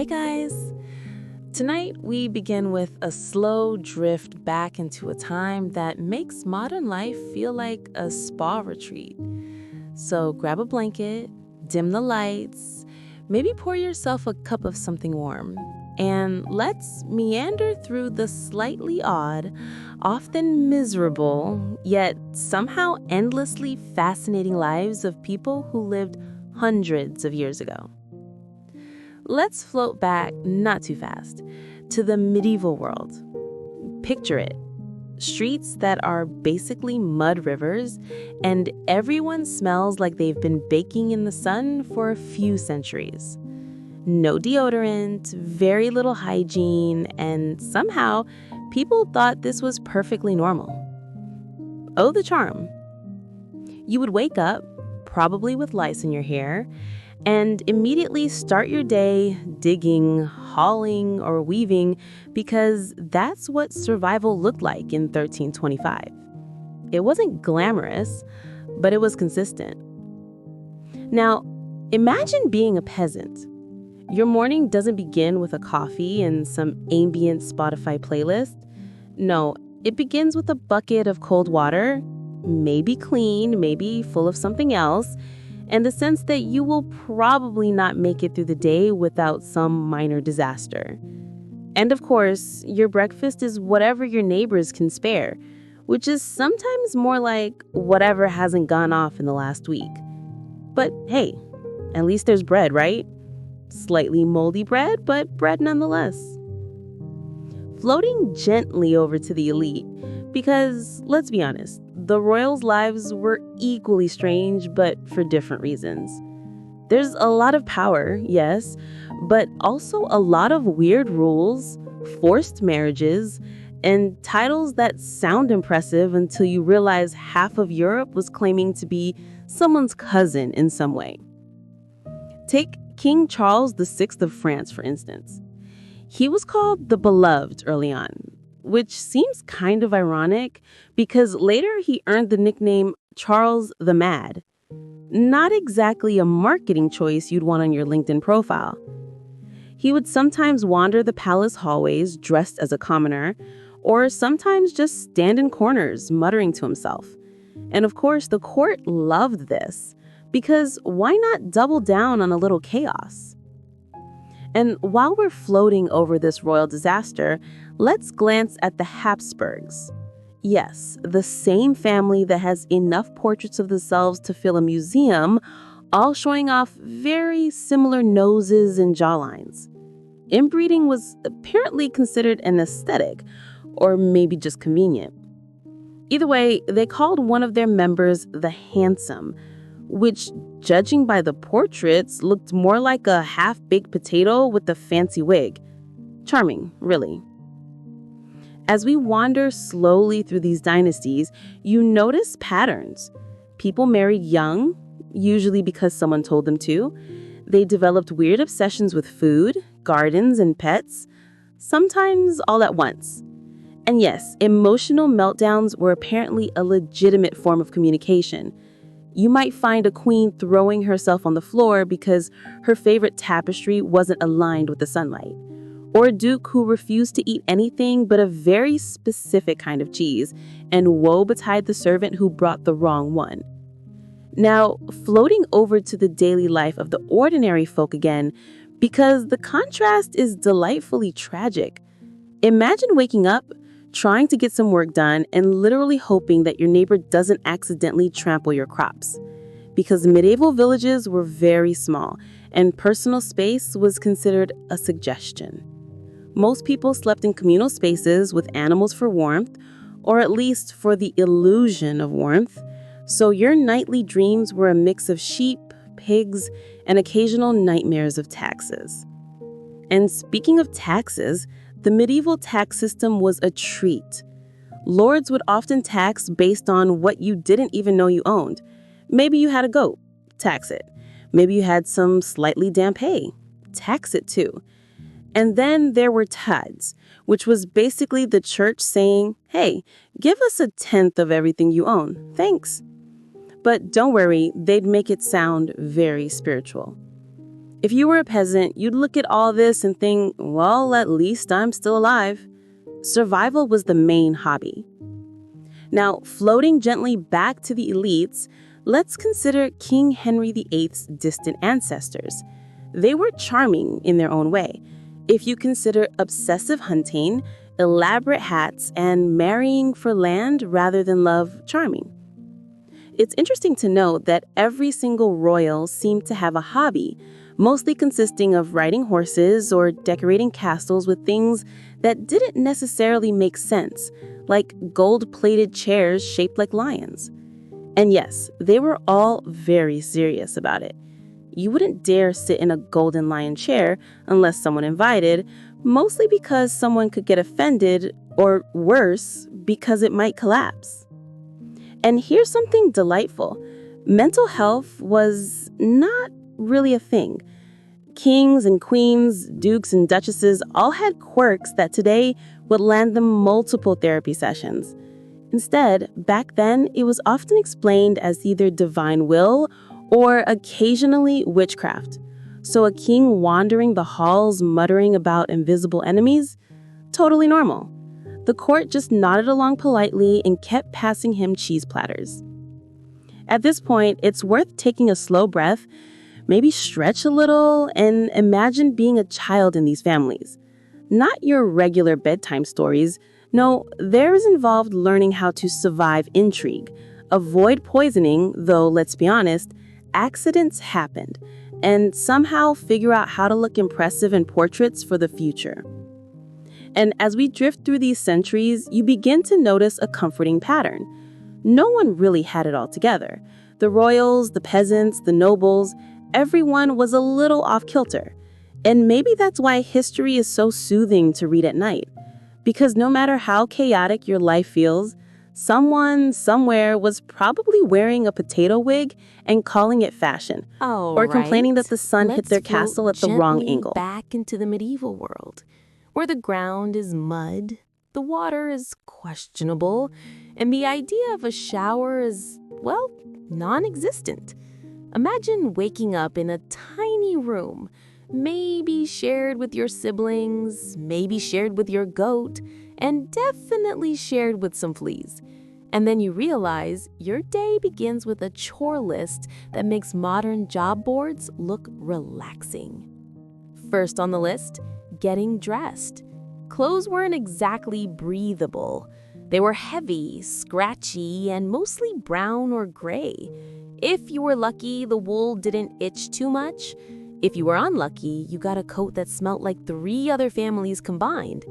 Hey guys! Tonight we begin with a slow drift back into a time that makes modern life feel like a spa retreat. So grab a blanket, dim the lights, maybe pour yourself a cup of something warm, and let's meander through the slightly odd, often miserable, yet somehow endlessly fascinating lives of people who lived hundreds of years ago. Let's float back, not too fast, to the medieval world. Picture it. Streets that are basically mud rivers, and everyone smells like they've been baking in the sun for a few centuries. No deodorant, very little hygiene, and somehow people thought this was perfectly normal. Oh, the charm. You would wake up, probably with lice in your hair, and immediately start your day digging, hauling, or weaving because that's what survival looked like in 1325. It wasn't glamorous, but it was consistent. Now, imagine being a peasant. Your morning doesn't begin with a coffee and some ambient Spotify playlist. No, it begins with a bucket of cold water, maybe clean, maybe full of something else, and the sense that you will probably not make it through the day without some minor disaster. And of course, your breakfast is whatever your neighbors can spare, which is sometimes more like whatever hasn't gone off in the last week. But hey, at least there's bread, right? Slightly moldy bread, but bread nonetheless. Floating gently over to the elite, because let's be honest, the royals' lives were equally strange, but for different reasons. There's a lot of power, yes, but also a lot of weird rules, forced marriages, and titles that sound impressive until you realize half of Europe was claiming to be someone's cousin in some way. Take King Charles VI of France, for instance. He was called the Beloved early on, which seems kind of ironic because later he earned the nickname Charles the Mad. Not exactly a marketing choice you'd want on your LinkedIn profile. He would sometimes wander the palace hallways dressed as a commoner, or sometimes just stand in corners muttering to himself. And of course, the court loved this, because why not double down on a little chaos? And while we're floating over this royal disaster, let's glance at the Habsburgs. Yes, the same family that has enough portraits of themselves to fill a museum, all showing off very similar noses and jawlines. Inbreeding was apparently considered an aesthetic, or maybe just convenient. Either way, they called one of their members the Handsome, which, judging by the portraits, looked more like a half-baked potato with a fancy wig. Charming, really. As we wander slowly through these dynasties, you notice patterns. People married young, usually because someone told them to. They developed weird obsessions with food, gardens, and pets, sometimes all at once. And yes, emotional meltdowns were apparently a legitimate form of communication. You might find a queen throwing herself on the floor because her favorite tapestry wasn't aligned with the sunlight, or a duke who refused to eat anything but a very specific kind of cheese, and woe betide the servant who brought the wrong one. Now, floating over to the daily life of the ordinary folk again, because the contrast is delightfully tragic. Imagine waking up, trying to get some work done, and literally hoping that your neighbor doesn't accidentally trample your crops. Because medieval villages were very small, and personal space was considered a suggestion. Most people slept in communal spaces with animals for warmth, or at least for the illusion of warmth, so your nightly dreams were a mix of sheep, pigs, and occasional nightmares of taxes. And speaking of taxes, the medieval tax system was a treat. Lords would often tax based on what you didn't even know you owned. Maybe you had a goat, tax it. Maybe you had some slightly damp hay, tax it too. And then there were tithes, which was basically the church saying, hey, give us a tenth of everything you own, thanks. But don't worry, they'd make it sound very spiritual. If you were a peasant, you'd look at all this and think, well, at least I'm still alive. Survival was the main hobby. Now, floating gently back to the elites, let's consider King Henry VIII's distant ancestors. They were charming in their own way. If you consider obsessive hunting, elaborate hats, and marrying for land rather than love charming. It's interesting to note that every single royal seemed to have a hobby, mostly consisting of riding horses or decorating castles with things that didn't necessarily make sense, like gold-plated chairs shaped like lions. And yes, they were all very serious about it. You wouldn't dare sit in a golden lion chair unless someone invited, mostly because someone could get offended, or worse, because it might collapse. And here's something delightful. Mental health was not really a thing. Kings and queens, dukes and duchesses all had quirks that today would land them multiple therapy sessions. Instead, back then, it was often explained as either divine will or occasionally witchcraft. So a king wandering the halls muttering about invisible enemies? Totally normal. The court just nodded along politely and kept passing him cheese platters. At this point, it's worth taking a slow breath, maybe stretch a little, and imagine being a child in these families. Not your regular bedtime stories. No, there is involved learning how to survive intrigue, avoid poisoning, though let's be honest, accidents happened, and somehow figure out how to look impressive in portraits for the future. And as we drift through these centuries, you begin to notice a comforting pattern. No one really had it all together. The royals, the peasants, the nobles, everyone was a little off kilter. And maybe that's why history is so soothing to read at night. Because no matter how chaotic your life feels, someone, somewhere was probably wearing a potato wig and calling it fashion. Or complaining that the sun hit their castle at the wrong angle. Back into the medieval world, where the ground is mud, the water is questionable, and the idea of a shower is, well, non-existent. Imagine waking up in a tiny room, maybe shared with your siblings, maybe shared with your goat, and definitely shared with some fleas. And then you realize your day begins with a chore list that makes modern job boards look relaxing. First on the list, getting dressed. Clothes weren't exactly breathable. They were heavy, scratchy, and mostly brown or gray. If you were lucky, the wool didn't itch too much. If you were unlucky, you got a coat that smelled like 3 other families combined.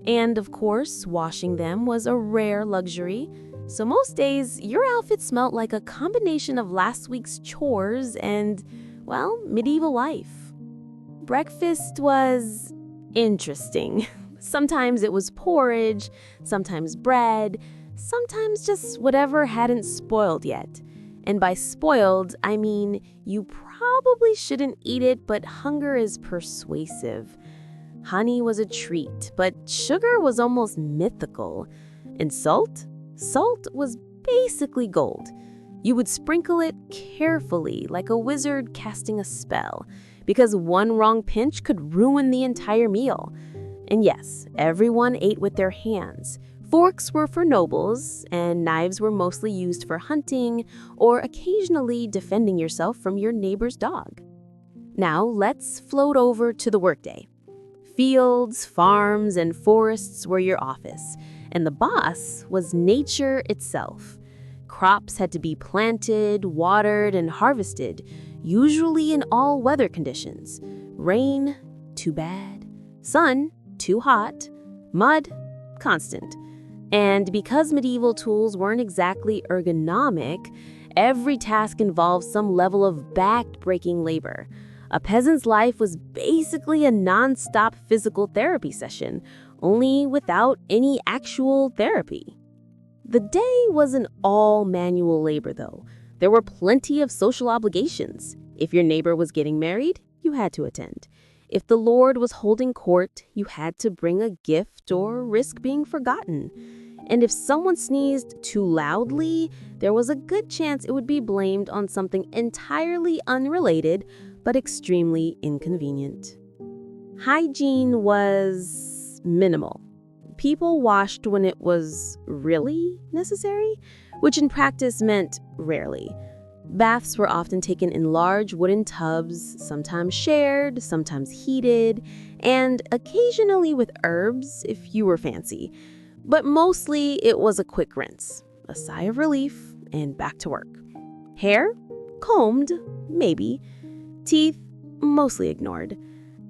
And of course, washing them was a rare luxury. So most days, your outfit smelled like a combination of last week's chores and, well, medieval life. Breakfast was interesting. Sometimes it was porridge, sometimes bread, sometimes just whatever hadn't spoiled yet. And by spoiled, I mean you probably shouldn't eat it, but hunger is persuasive. Honey was a treat, but sugar was almost mythical. And salt? Salt was basically gold. You would sprinkle it carefully, like a wizard casting a spell, because one wrong pinch could ruin the entire meal. And yes, everyone ate with their hands. Forks were for nobles, and knives were mostly used for hunting or occasionally defending yourself from your neighbor's dog. Now let's float over to the workday. Fields, farms, and forests were your office, and the boss was nature itself. Crops had to be planted, watered, and harvested, usually in all weather conditions. Rain, too bad. Sun, too hot. Mud, constant. And because medieval tools weren't exactly ergonomic, every task involved some level of back-breaking labor. A peasant's life was basically a non-stop physical therapy session, only without any actual therapy. The day wasn't all manual labor, though. There were plenty of social obligations. If your neighbor was getting married, you had to attend. If the Lord was holding court, you had to bring a gift or risk being forgotten. And if someone sneezed too loudly, there was a good chance it would be blamed on something entirely unrelated, but extremely inconvenient. Hygiene was minimal. People washed when it was really necessary, which in practice meant rarely. Baths were often taken in large wooden tubs, sometimes shared, sometimes heated, and occasionally with herbs if you were fancy. But mostly it was a quick rinse, a sigh of relief, and back to work. Hair? Combed, maybe. Teeth? Mostly ignored.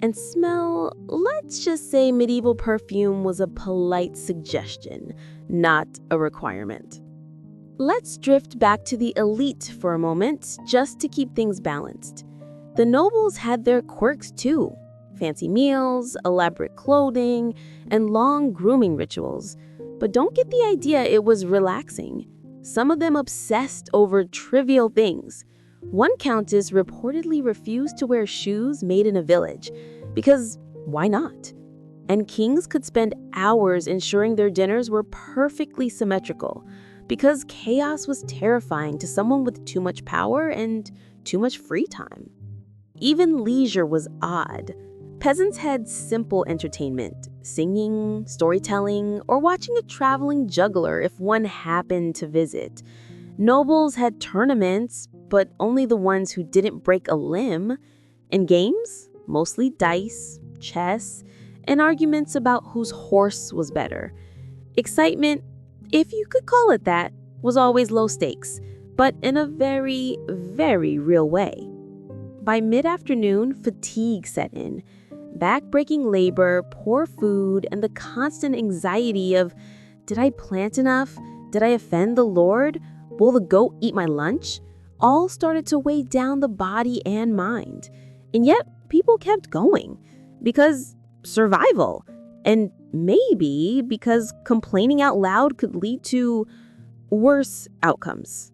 And smell, let's just say medieval perfume was a polite suggestion, not a requirement. Let's drift back to the elite for a moment, just to keep things balanced. The nobles had their quirks too. Fancy meals, elaborate clothing, and long grooming rituals. But don't get the idea it was relaxing. Some of them obsessed over trivial things. One countess reportedly refused to wear shoes made in a village, because why not? And kings could spend hours ensuring their dinners were perfectly symmetrical, because chaos was terrifying to someone with too much power and too much free time. Even leisure was odd. Peasants had simple entertainment, singing, storytelling, or watching a traveling juggler if one happened to visit. Nobles had tournaments, but only the ones who didn't break a limb. And games? Mostly dice, chess, and arguments about whose horse was better. Excitement, if you could call it that, was always low stakes, but in a very, very real way. By mid-afternoon, fatigue set in. Back-breaking labor, poor food, and the constant anxiety of, did I plant enough? Did I offend the Lord? Will the goat eat my lunch? All started to weigh down the body and mind. And yet, people kept going. Because survival. And maybe because complaining out loud could lead to worse outcomes.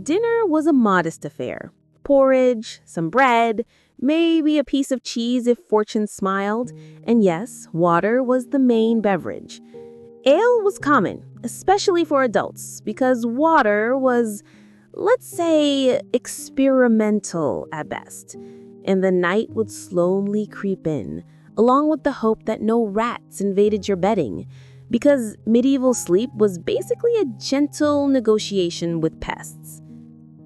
Dinner was a modest affair. Porridge, some bread, maybe a piece of cheese if fortune smiled. And yes, water was the main beverage. Ale was common, especially for adults, because water was, let's say, experimental at best. And the night would slowly creep in, along with the hope that no rats invaded your bedding, because medieval sleep was basically a gentle negotiation with pests.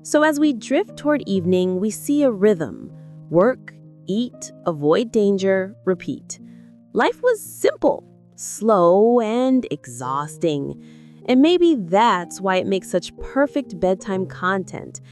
So as we drift toward evening, we see a rhythm: work, eat, avoid danger, repeat. Life was simple, slow, and exhausting. And maybe that's why it makes such perfect bedtime content.